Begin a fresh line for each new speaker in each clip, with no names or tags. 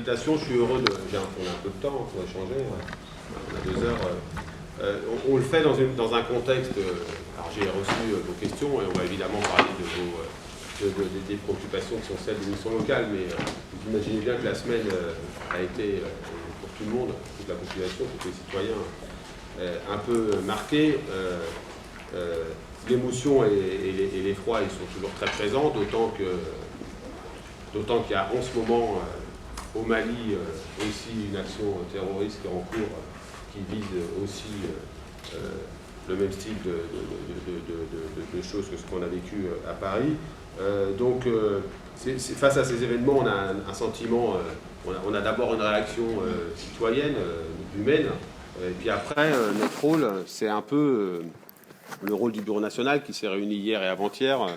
invitation. Je suis heureux de... On a un peu de temps pour échanger. On a 2 heures. On le fait dans un contexte... alors j'ai reçu vos questions et on va évidemment parler des préoccupations qui sont celles des missions locales, mais vous imaginez bien que la semaine a été, pour tout le monde, toute la population, tous les citoyens, un peu marquée. L'émotion et l'effroi, ils sont toujours très présents, d'autant qu'il y a en ce moment au Mali aussi une action terroriste qui est en cours, qui vise aussi le même style de choses que ce qu'on a vécu à Paris. Face à ces événements, on a un sentiment, on a d'abord une réaction citoyenne, humaine, et puis après, notre rôle, c'est un peu le rôle du Bureau national qui s'est réuni hier et avant-hier,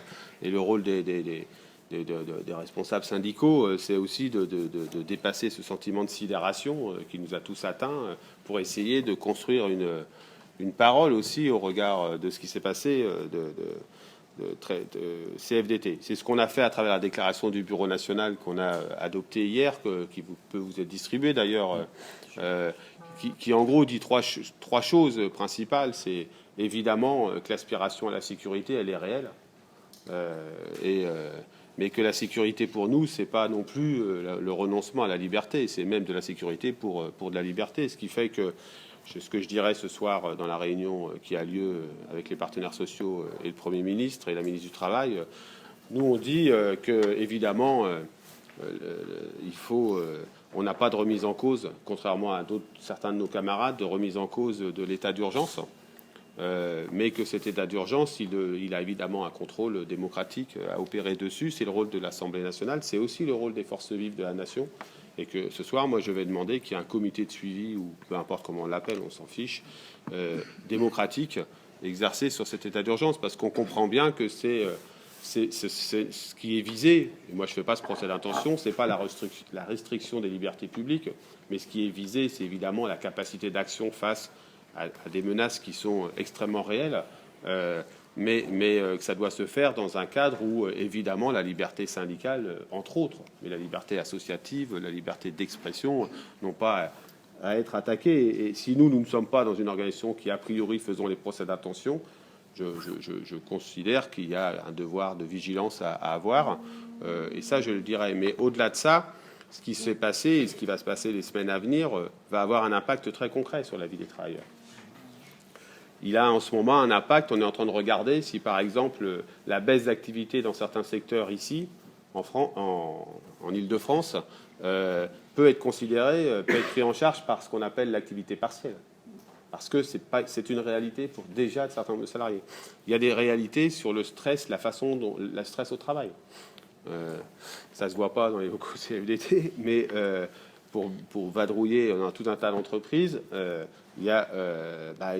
et le rôle des responsables syndicaux, c'est aussi de dépasser ce sentiment de sidération qui nous a tous atteints pour essayer de construire une parole aussi au regard de ce qui s'est passé de CFDT. C'est ce qu'on a fait à travers la déclaration du Bureau national qu'on a adoptée hier, qui peut vous être distribuée d'ailleurs, qui en gros dit trois choses principales. C'est évidemment que l'aspiration à la sécurité, elle est réelle, mais que la sécurité pour nous, c'est pas non plus le renoncement à la liberté, c'est même de la sécurité pour de la liberté, ce qui fait que ce que je dirais ce soir dans la réunion qui a lieu avec les partenaires sociaux et le Premier ministre et la ministre du Travail, nous on dit que évidemment il faut, on n'a pas de remise en cause, contrairement à certains de nos camarades, de remise en cause de l'état d'urgence, mais que cet état d'urgence, il a évidemment un contrôle démocratique à opérer dessus. C'est le rôle de l'Assemblée nationale, c'est aussi le rôle des forces vives de la nation. Et que ce soir, moi, je vais demander qu'il y ait un comité de suivi, ou peu importe comment on l'appelle, on s'en fiche, démocratique, exercé sur cet état d'urgence, parce qu'on comprend bien que c'est ce qui est visé. Et moi, je ne fais pas ce procès d'intention, c'est pas la restriction des libertés publiques, mais ce qui est visé, c'est évidemment la capacité d'action face à des menaces qui sont extrêmement réelles. Mais que ça doit se faire dans un cadre où, évidemment, la liberté syndicale, entre autres, mais la liberté associative, la liberté d'expression, n'ont pas à être attaquées. Et si nous ne sommes pas dans une organisation qui, a priori, faisons les procès d'intention, je considère qu'il y a un devoir de vigilance à avoir. Et ça, je le dirais. Mais au-delà de ça, ce qui s'est passé et ce qui va se passer les semaines à venir va avoir un impact très concret sur la vie des travailleurs. Il a en ce moment un impact. On est en train de regarder si, par exemple, la baisse d'activité dans certains secteurs ici, en Île-de-France, peut être considérée, peut être pris en charge par ce qu'on appelle l'activité partielle. Parce que c'est une réalité pour déjà un certain nombre de salariés. Il y a des réalités sur le stress, la façon dont le stress au travail. Ça ne se voit pas dans les locaux CFDT, mais pour vadrouiller dans tout un tas d'entreprises,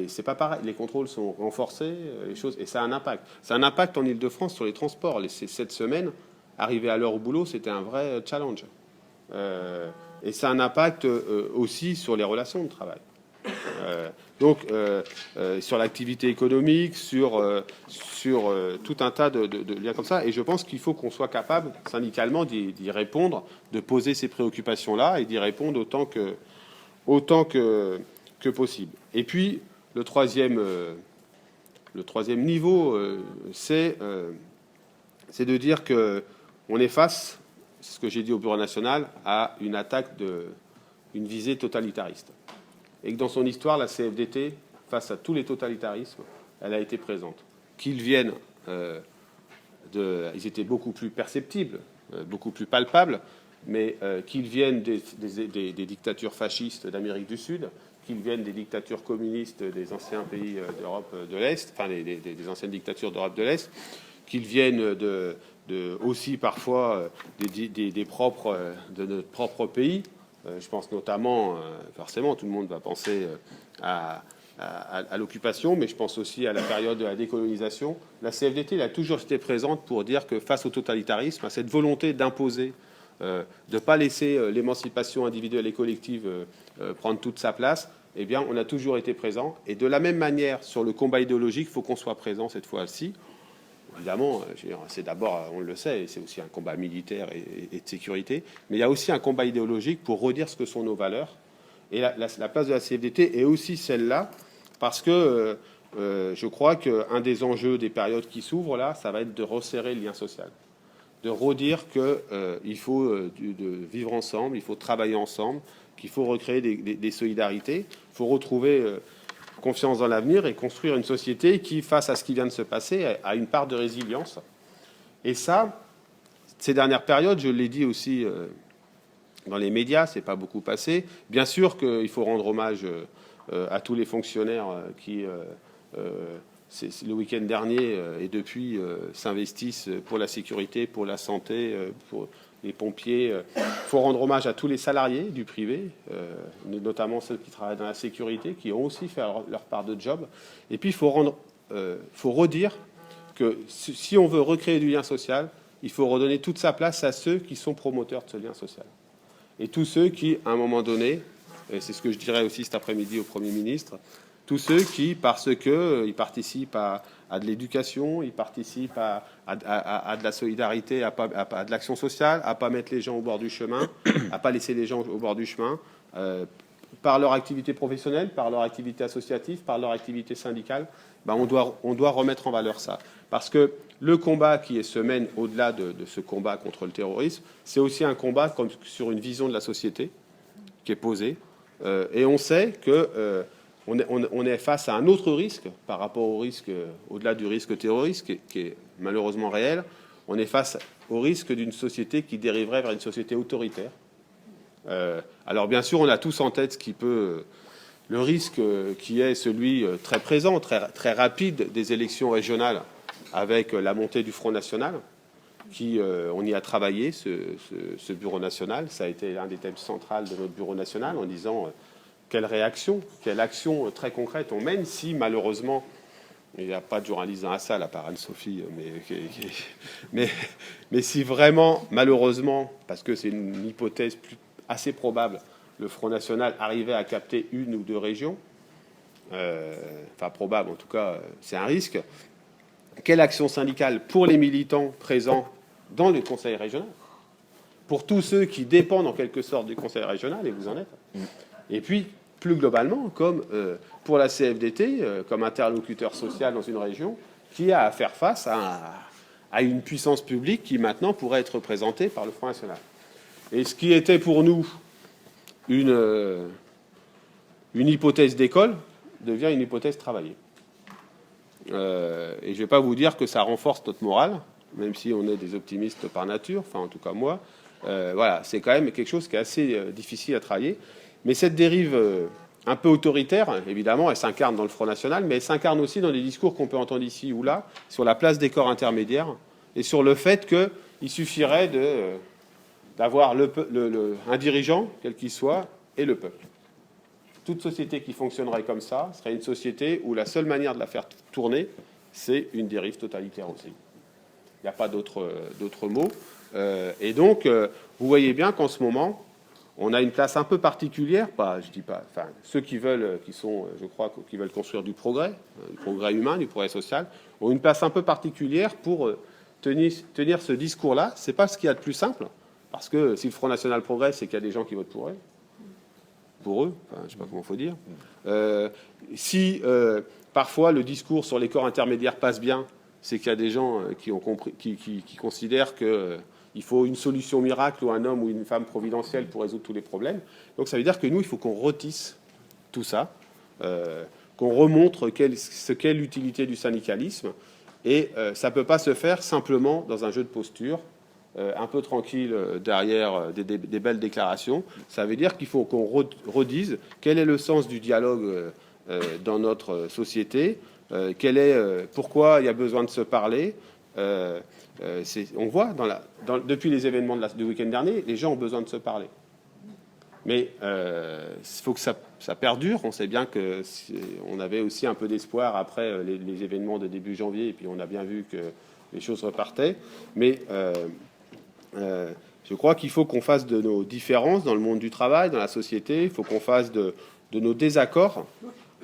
c'est pas pareil. Les contrôles sont renforcés, les choses, et ça a un impact. Ça a un impact en Île-de-France sur les transports. Cette semaine, arriver à l'heure au boulot, c'était un vrai challenge. Et ça a un impact aussi sur les relations de travail. Sur l'activité économique, sur tout un tas de liens comme ça. Et je pense qu'il faut qu'on soit capable, syndicalement, d'y répondre, de poser ces préoccupations-là et d'y répondre autant que possible. Et puis, le troisième niveau, c'est de dire qu'on est face, c'est ce que j'ai dit au Bureau national, à une attaque une visée totalitariste. Et que dans son histoire, la CFDT, face à tous les totalitarismes, elle a été présente. Qu'ils viennent ils étaient beaucoup plus perceptibles, beaucoup plus palpables, mais qu'ils viennent des dictatures fascistes d'Amérique du Sud, qu'ils viennent des dictatures communistes des anciens pays d'Europe de l'Est, enfin des anciennes dictatures d'Europe de l'Est, qu'ils viennent aussi parfois de notre propre pays. Je pense notamment, forcément, tout le monde va penser à l'occupation, mais je pense aussi à la période de la décolonisation. La CFDT elle a toujours été présente pour dire que face au totalitarisme, à cette volonté d'imposer, de ne pas laisser l'émancipation individuelle et collective prendre toute sa place, eh bien, on a toujours été présent. Et de la même manière, sur le combat idéologique, il faut qu'on soit présent cette fois-ci. évidemment, c'est d'abord, on le sait, c'est aussi un combat militaire et de sécurité, mais il y a aussi un combat idéologique pour redire ce que sont nos valeurs. Et la place de la CFDT est aussi celle-là, parce que je crois qu'un des enjeux des périodes qui s'ouvrent là, ça va être de resserrer le lien social, de redire qu'il faut de vivre ensemble, il faut travailler ensemble, qu'il faut recréer des solidarités, il faut retrouver confiance dans l'avenir et construire une société qui, face à ce qui vient de se passer, a une part de résilience. Et ça, ces dernières périodes, je l'ai dit aussi dans les médias, c'est pas beaucoup passé. Bien sûr qu'il faut rendre hommage à tous les fonctionnaires qui, le week-end dernier et depuis, s'investissent pour la sécurité, pour la santé, pour les pompiers. Il faut rendre hommage à tous les salariés du privé, notamment ceux qui travaillent dans la sécurité, qui ont aussi fait leur part de job. Et puis, il faut redire que si on veut recréer du lien social, il faut redonner toute sa place à ceux qui sont promoteurs de ce lien social. Et tous ceux qui, à un moment donné, et c'est ce que je dirais aussi cet après-midi au Premier ministre, tous ceux qui, parce qu'ils participent à de l'éducation, ils participent à de la solidarité, à de l'action sociale, à ne pas mettre les gens au bord du chemin, à ne pas laisser les gens au bord du chemin, par leur activité professionnelle, par leur activité associative, par leur activité syndicale, ben on doit remettre en valeur ça. Parce que le combat qui se mène au-delà de ce combat contre le terrorisme, c'est aussi un combat comme sur une vision de la société qui est posée. Et on sait que on est face à un autre risque par rapport au risque, au-delà du risque terroriste, qui est malheureusement réel. On est face au risque d'une société qui dériverait vers une société autoritaire. Alors bien sûr, on a tous en tête le risque qui est celui très présent, très rapide des élections régionales avec la montée du Front National, on y a travaillé, ce bureau national. Ça a été l'un des thèmes centraux de notre bureau national en disant quelle réaction, quelle action très concrète on mène si malheureusement, il n'y a pas de journaliste dans la salle à part Anne-Sophie, mais si vraiment, malheureusement, parce que c'est une hypothèse assez probable, le Front National arrivait à capter une ou deux régions, enfin probable en tout cas, c'est un risque. Quelle action syndicale pour les militants présents dans le conseil régional, pour tous ceux qui dépendent en quelque sorte du conseil régional, et vous en êtes, et puis plus globalement, comme pour la CFDT, comme interlocuteur social dans une région, qui a à faire face à une puissance publique qui maintenant pourrait être représentée par le Front National. Et ce qui était pour nous une hypothèse d'école devient une hypothèse travaillée. Et je ne vais pas vous dire que ça renforce notre morale, même si on est des optimistes par nature, enfin en tout cas moi. Voilà, c'est quand même quelque chose qui est assez difficile à travailler. Mais cette dérive un peu autoritaire, évidemment, elle s'incarne dans le Front National, mais elle s'incarne aussi dans les discours qu'on peut entendre ici ou là, sur la place des corps intermédiaires, et sur le fait qu'il suffirait d'avoir un dirigeant, quel qu'il soit, et le peuple. Toute société qui fonctionnerait comme ça serait une société où la seule manière de la faire tourner, c'est une dérive totalitaire aussi. Il n'y a pas d'autre mot. Et donc, vous voyez bien qu'en ce moment, on a une place un peu particulière, ceux qui veulent construire du progrès humain, du progrès social, ont une place un peu particulière pour tenir ce discours-là. C'est pas ce qu'il y a de plus simple, parce que si le Front National progresse, c'est qu'il y a des gens qui votent pour eux. Enfin, je sais pas comment il faut dire. Si parfois le discours sur les corps intermédiaires passe bien, c'est qu'il y a des gens qui considèrent qu'il faut une solution miracle ou un homme ou une femme providentielle pour résoudre tous les problèmes. Donc ça veut dire que nous, il faut qu'on retisse tout ça, qu'on remontre ce qu'est l'utilité du syndicalisme. Et ça ne peut pas se faire simplement dans un jeu de posture, un peu tranquille derrière des belles déclarations. Ça veut dire qu'il faut qu'on redise quel est le sens du dialogue dans notre société, pourquoi il y a besoin de se parler. On voit depuis les événements du week-end dernier, les gens ont besoin de se parler. Mais il faut que ça perdure. On sait bien qu'on avait aussi un peu d'espoir après les événements de début janvier, et puis on a bien vu que les choses repartaient. Mais je crois qu'il faut qu'on fasse de nos différences dans le monde du travail, dans la société, il faut qu'on fasse de nos désaccords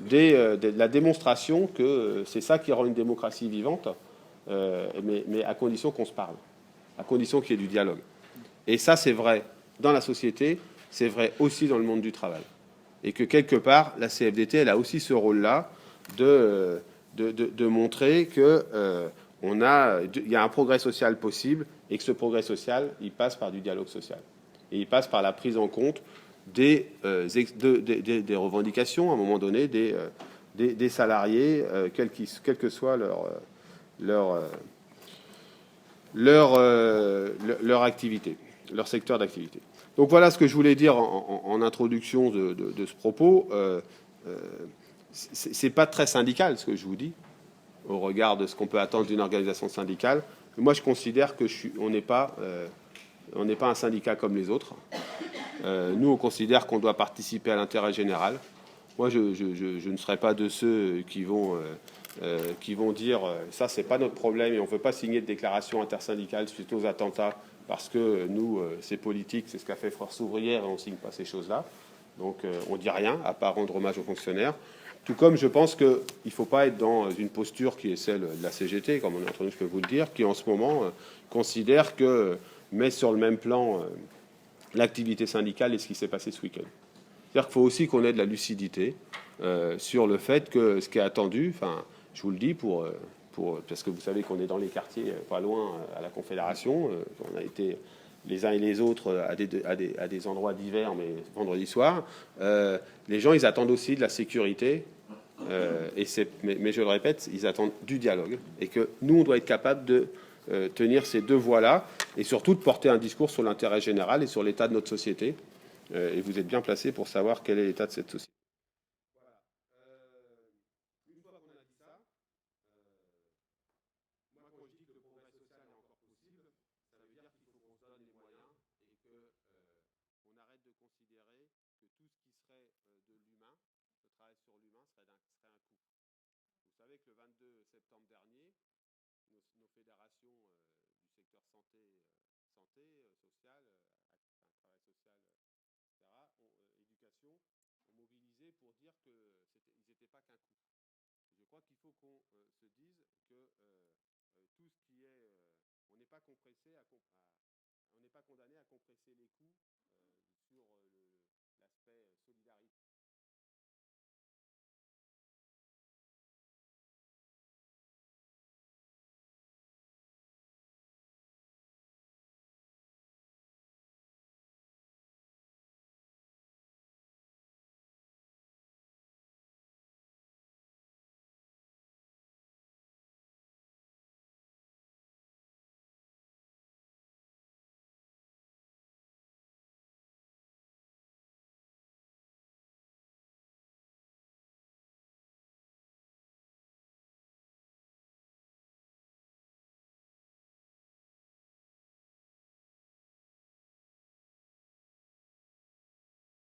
de la démonstration que c'est ça qui rend une démocratie vivante. mais à condition qu'on se parle, à condition qu'il y ait du dialogue. Et ça, c'est vrai dans la société, c'est vrai aussi dans le monde du travail. Et que quelque part, la CFDT, elle a aussi ce rôle-là de montrer que il y a un progrès social possible et que ce progrès social, il passe par du dialogue social. Et il passe par la prise en compte des revendications, à un moment donné, des salariés, quelle que soit leur activité, leur secteur d'activité. Donc voilà ce que je voulais dire en introduction de ce propos. C'est pas très syndical ce que je vous dis, au regard de ce qu'on peut attendre d'une organisation syndicale. Moi, je considère que on n'est pas un syndicat comme les autres. Nous, on considère qu'on doit participer à l'intérêt général. Moi, je ne serai pas de ceux qui vont dire ça, c'est pas notre problème et on ne veut pas signer de déclaration intersyndicale suite aux attentats parce que nous, c'est politique, c'est ce qu'a fait Force ouvrière et on ne signe pas ces choses-là. Donc, on ne dit rien à part rendre hommage aux fonctionnaires. Tout comme je pense qu'il ne faut pas être dans une posture qui est celle de la CGT, comme on est entendu, je peux vous le dire, qui en ce moment considère que met sur le même plan l'activité syndicale et ce qui s'est passé ce week-end. C'est-à-dire qu'il faut aussi qu'on ait de la lucidité sur le fait que ce qui est attendu, enfin, je vous le dis parce que vous savez qu'on est dans les quartiers pas loin à la Confédération, on a été les uns et les autres à des endroits divers, mais vendredi soir, les gens, ils attendent aussi de la sécurité, mais je le répète, ils attendent du dialogue, et que nous, on doit être capable de tenir ces deux voies-là, et surtout de porter un discours sur l'intérêt général et sur l'état de notre société. Et vous êtes bien placé pour savoir quel est l'état de cette société. Une fois qu'on a dit ça, moi, quand je dis que le progrès social est encore possible, ça veut dire qu'il faut qu'on se donne les moyens et que on arrête de considérer que tout ce qui serait de l'humain, le travail sur l'humain, serait un coût. Vous savez que le 22 septembre dernier, nos fédérations du secteur social, travail social, etc., éducation, ont mobilisé pour dire qu'ils n'étaient pas qu'un coût. Je crois qu'il faut qu'on se dise que tout ce qui est, on n'est pas compressé on n'est pas condamné à compresser les coûts sur